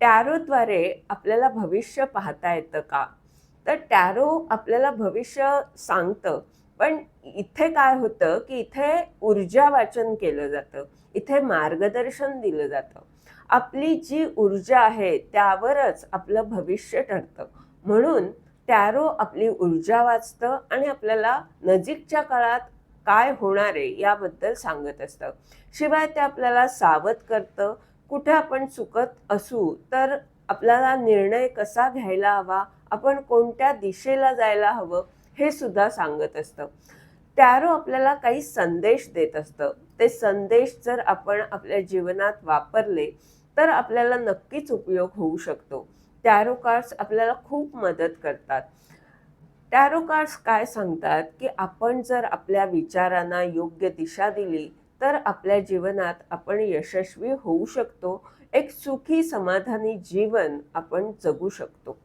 टॅरोद्वारे आपल्याला भविष्य पाहता येतं का? तर टॅरो आपल्याला भविष्य सांगतं, पण इथे काय होतं, की इथे ऊर्जा वाचन केलं जातं. इथे मार्गदर्शन दिलं जातं. आपली जी ऊर्जा आहे त्यावरच आपलं भविष्य ठरतं. म्हणून टॅरो आपली ऊर्जा वाचतं आणि आपल्याला नजीकच्या काळात काय होणार आहे याबद्दल सांगत असतं. शिवाय ते आपल्याला सावध करतं. कुठे आपण चुकत असू तर आपल्याला निर्णय कसा घ्यायला हवा, आपण कोणत्या दिशेला जायला हवं, हे सुद्धा सांगत असतं. टॅरो आपल्याला काही संदेश देत असतं. ते संदेश जर आपण आपल्या जीवनात वापरले तर आपल्याला नक्कीच उपयोग होऊ शकतो. टॅरो कार्ड्स आपल्याला खूप मदत करतात. टॅरो कार्ड्स काय सांगतात, की आपण जर आपल्या विचारांना योग्य दिशा दिली तर आपल्या जीवनात आपण यशस्वी होऊ शकतो. एक सुखी समाधानी जीवन आपण जगू शकतो.